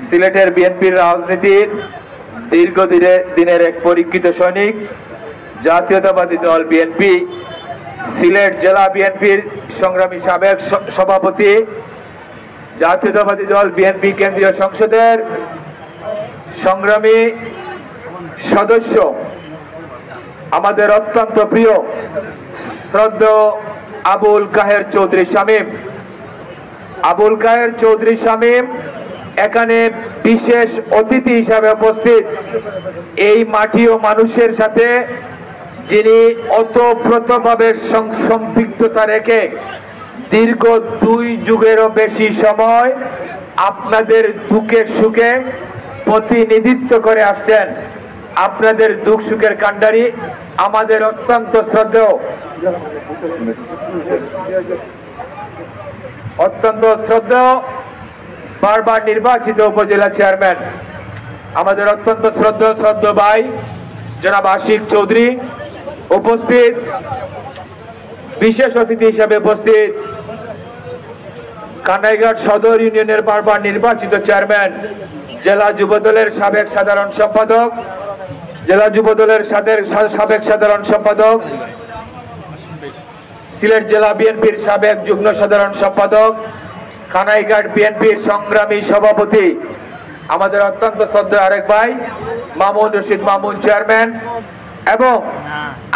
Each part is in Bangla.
সিলেটের বিএনপির রাজনীতির দীর্ঘদিনের এক পরীক্ষিত সৈনিক, জাতীয়তাবাদী দল বিএনপি, সিলেট জেলা বিএনপির সংগ্রামী সাবেক সভাপতি, জাতীয়তাবাদী দল বিএনপি কেন্দ্রীয় সংসদের সংগ্রামী সদস্য, আমাদের অত্যন্ত প্রিয় শ্রদ্ধেয় আবুল কাহের চৌধুরী শামীম। আবুল কাহের চৌধুরী শামীম এখানে বিশেষ অতিথি হিসাবে উপস্থিত। এই মাটি ও মানুষের সাথে যিনি ওতপ্রোতভাবে সম্পৃক্ততা রেখে দীর্ঘ 2 যুগেরও বেশি সময় আপনাদের দুঃখের সুখে প্রতিনিধিত্ব করে আসছেন, আপনাদের দুঃখ সুখের কাণ্ডারি, আমাদের অত্যন্ত শ্রদ্ধেয় বারবার নির্বাচিত উপজেলা চেয়ারম্যান, আমাদের অত্যন্ত শ্রদ্ধেয় ভাই জনাব আশিক চৌধুরী উপস্থিত। বিশেষ অতিথি হিসাবে উপস্থিত কানাইঘাট সদর ইউনিয়নের বারবার নির্বাচিত চেয়ারম্যান, জেলা যুবদলের সাবেক সাধারণ সম্পাদক, সিলেট জেলা বিএনপির সাবেক যুগ্ম সাধারণ সম্পাদক, কানাইঘাট বিএনপির সংগ্রামী সভাপতি, আমাদের অত্যন্ত শ্রদ্ধেয় আরেক ভাই মামুন রশিদ মামুন চেয়ারম্যান, এবং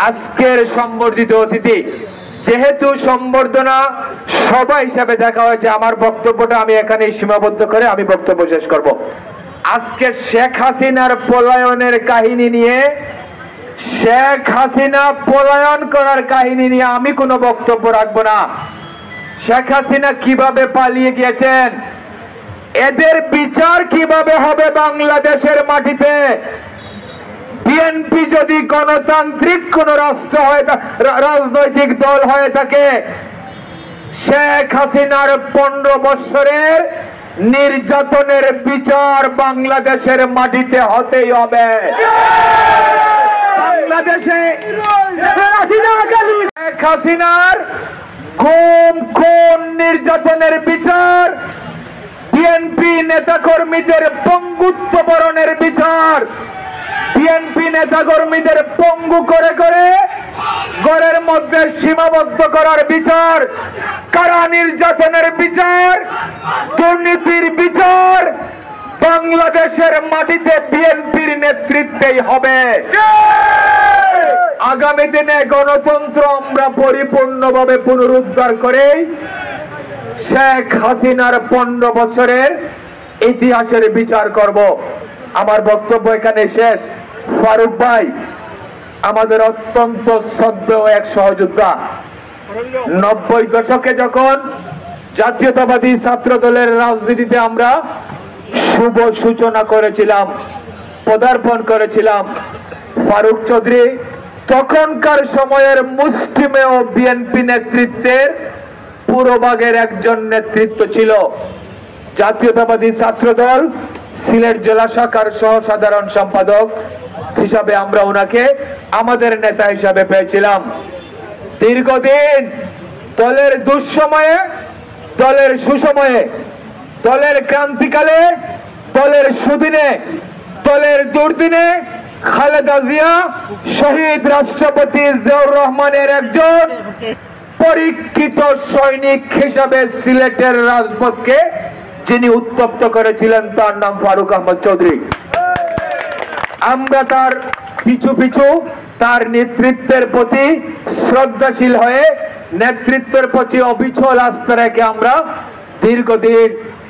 আজকের সম্বর্ধিত অতিথি। যেহেতু সম্বর্ধনা সভা হিসাবে দেখা হয়েছে, আমার বক্তব্যটা আমি এখানে সীমাবদ্ধ করে আমি বক্তব্য শেষ করব। আজকে শেখ হাসিনার পলায়নের কাহিনী নিয়ে, শেখ হাসিনা পলায়ন করার কাহিনী নিয়ে আমি কোনো বক্তব্য রাখবো না। শেখ হাসিনা কিভাবে পালিয়ে গিয়েছেন, এদের বিচার কিভাবে হবে বাংলাদেশের মাটিতে। বিএনপি যদি গণতান্ত্রিক কোন রাষ্ট্র হয়ে রাজনৈতিক দল হয়ে থাকে, শেখ হাসিনার 15 বছরের নির্যাতনের বিচার বাংলাদেশের মাটিতে হতেই হবে। বাংলাদেশে শেখ হাসিনার গুম খুন নির্যাতনের বিচার, বিএনপি নেতাকর্মীদের পঙ্গুত্ব বরণের বিচার, বিএনপি নেতাকর্মীদের পঙ্গু করে করে ঘরের মধ্যে সীমাবদ্ধ করার বিচার, কারা নির্যাতনের বিচার, দুর্নীতির বিচার বাংলাদেশের মাটিতে বিএনপির নেতৃত্বেই হবে। আগামী দিনে গণতন্ত্র আমরা পরিপূর্ণভাবে পুনরুদ্ধার করে শেখ হাসিনার 15 বছরের ইতিহাসের বিচার করব। আমার বক্তব্য এখানে শেষ। ফারুক ভাই আমাদের অত্যন্ত শ্রদ্ধেয় এক সহযোদ্ধা। 90 দশকে যখন জাতীয়তাবাদী ছাত্র দলের রাজনীতিতে আমরা শুভ সূচনা করেছিলাম, পদার্পণ করেছিলাম, ফারুক চৌধুরী তখনকার সময়ের মুষ্টিমেয় বিএনপি নেতৃত্বের পুরোভাগের একজন নেতৃত্ব ছিল। জাতীয়তাবাদী ছাত্র দল সিলেট জেলা শাখার সহ সাধারণ সম্পাদক হিসাবে আমরা ওনাকে আমাদের নেতা হিসাবে পেয়েছিলাম। দীর্ঘদিন দলের দুঃসময়ে, দলের সুসময়ে, দলের ক্রান্তিকালে, দলের সুদিনে, দলের দুর্দিনে খালেদা জিয়া শহীদ রাষ্ট্রপতি জিয়াউর রহমানের একজন পরীক্ষিত সৈনিক হিসাবে সিলেটের রাজপথকে যিনি উত্তপ্ত করেছিলেন, তার নাম ফারুক আহমদ চৌধুরী। আমরা তার পিছু পিছু তার নেতৃত্বের প্রতি শ্রদ্ধাশীল হয়ে নেতৃত্বের প্রতি অবিচল আস্থা রেখে আমরা দীর্ঘদিন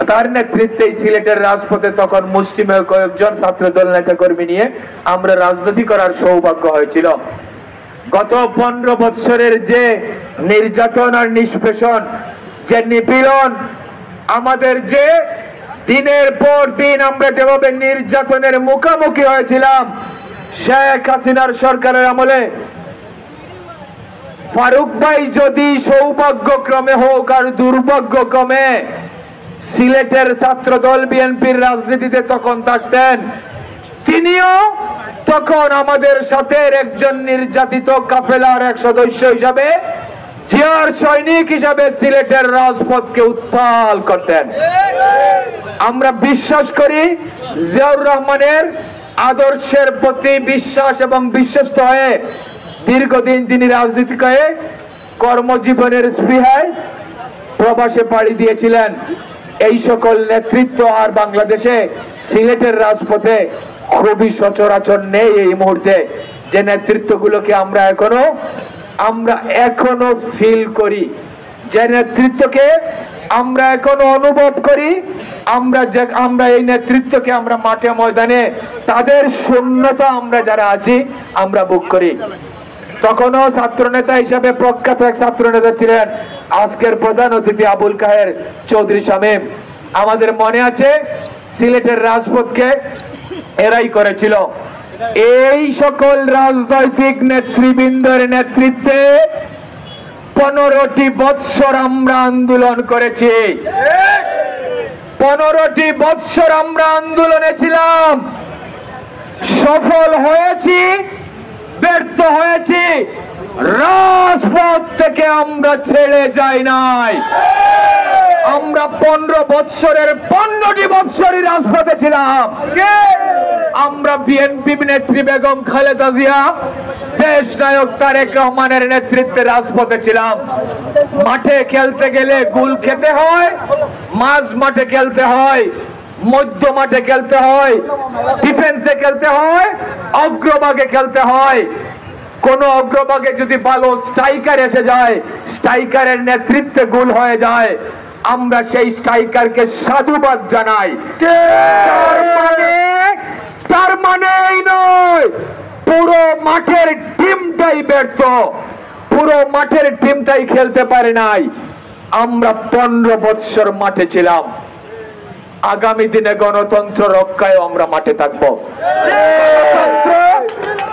তার নেতৃত্বে সিলেটের রাজপথে তখন মুষ্টিমেয় কয়েকজন ছাত্রদল নেতা কর্মী নিয়ে আমরা রাজনীতি করার সৌভাগ্য হয়েছিল। গত 15 বছরের যে নির্যাতন আর নিষ্পেষণ, যে নিপীড়ন, আমাদের যে দিনের পর দিন আমরা যেভাবে নির্যাতনের মুখোমুখি হয়েছিলাম শেখ হাসিনার সরকারের আমলে, ফারুক ভাই যদি সৌভাগ্যক্রমে হোক আর দুর্ভাগ্যক্রমে সিলেটের ছাত্রদল বিএনপির রাজনীতিতে তখন থাকতেন, তিনিও তখন আমাদের সাথে একজন নির্যাতিত কাফেলার এক সদস্য হিসাবে জিয়ার সৈনিক হিসাবে সিলেটের রাজপথকে উত্তাল করতেন। আমরা বিশ্বাস করি জিয়াউর রহমানের আদর্শের প্রতি বিশ্বাস এবং বিশ্বস্ত হয়ে দীর্ঘদিন তিনি রাজনীতি করে কর্মজীবনের স্পৃহায় প্রবাসে পাড়ি দিয়েছিলেন। এই সকল নেতৃত্ব আর বাংলাদেশে সিলেটের রাজপথে খুবই সচরাচর নেই এই মুহূর্তে, যে নেতৃত্বগুলোকে আমরা এখনো ফিল করি, যে নেতৃত্বকে আমরা এখনো অনুভব করি, আমরা এই নেতৃত্বকে আমরা মাঠে ময়দানে তাদের শূন্যতা আমরা যারা আছি আমরা ভোগ করি। তখনও ছাত্র নেতা হিসাবে প্রখ্যাত এক ছাত্র নেতা ছিলেন আজকের প্রধান অতিথি আবুল কাহের চৌধুরী শামীম। আমাদের মনে আছে সিলেটের রাজপথকে এরাই করেছিল। এই সকল রাজনৈতিক নেতৃবৃন্দের নেতৃত্বে 15টি বৎসর আমরা আন্দোলন করেছি। 15টি বৎসর আমরা আন্দোলনে ছিলাম, সফল হয়েছি, ব্যর্থ হয়েছি, রাজপথ থেকে আমরা ছেড়ে যাই নাই। আমরা 15 বৎসরের 15টি বৎসরই রাজপথে ছিলাম। আমরা বিএনপি নেত্রী বেগম খালেদা জিয়া, দেশ নায়ক তারেক রহমানের নেতৃত্বে রাজপথে ছিলাম। মাঠে খেলতে গেলে গোল খেতে হয়, মাঝ মাঠে খেলতে হয়, মধ্য মাঠে খেলতে হয়, ডিফেন্সে খেলতে হয়, অগ্রভাগে খেলতে হয়। কোন অগ্রভাগে যদি ভালো স্ট্রাইকার এসে যায়, স্ট্রাইকারের নেতৃত্বে গোল হয়ে যায়, আমরা সেই স্ট্রাইকারকে সাধুবাদ জানাই। তার মানে এই নয় পুরো মাঠের টিমটাই ব্যর্থ, পুরো মাঠের টিমটাই খেলতে পারে নাই। আমরা 15 বৎসর মাঠে ছিলাম। আগামী দিনে গণতন্ত্র রক্ষায় আমরা মাঠে থাকবো।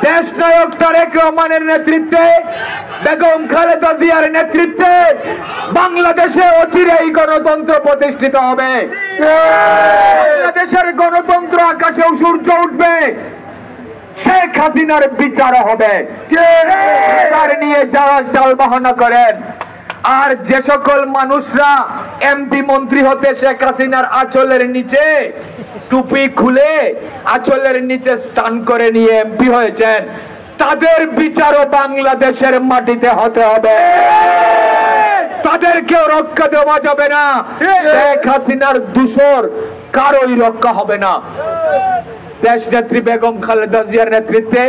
দেশ নায়ক তারেক রহমানের নেতৃত্বে, বেগম খালেদা জিয়ার নেতৃত্বে বাংলাদেশে অচিরেই গণতন্ত্র প্রতিষ্ঠিত হবে। বাংলাদেশের গণতন্ত্র আকাশেও সূর্য উঠবে, শেখ হাসিনার বিচার হবে। তার নিয়ে যারা টালবাহানা করেন, আর যে সকল মানুষরা এমপি মন্ত্রী হতে শেখ হাসিনার আঁচলের নিচে টুপি খুলে আঁচলের নিচে স্থান করে নিয়ে এমপি হয়েছেন, তাদের বিচারও বাংলাদেশের মাটিতে হতে হবে। তাদেরকেও রক্ষা দেওয়া যাবে না। শেখ হাসিনার দূষর কারোই রক্ষা হবে না। দেশ নেত্রী বেগম খালেদা জিয়ার নেতৃত্বে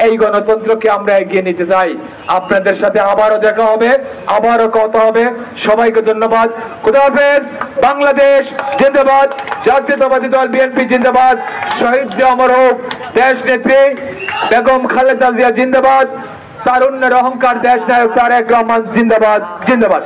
এই গণতন্ত্রকে আমরা এগিয়ে নিতে চাই। আপনাদের সাথে আবারও দেখা হবে, আবারও কথা হবে। সবাইকে ধন্যবাদ। খুদা হাফেজ। বাংলাদেশ জিন্দাবাদ, জাতীয়তাবাদী দল বিএনপি জিন্দাবাদ, শহীদ অমর হোক দেশ নেত্রী বেগম খালেদা জিয়া জিন্দাবাদ, তারুণ্যের অহংকার দেশ নায়ক তারেক রহমান জিন্দাবাদ, জিন্দাবাদ।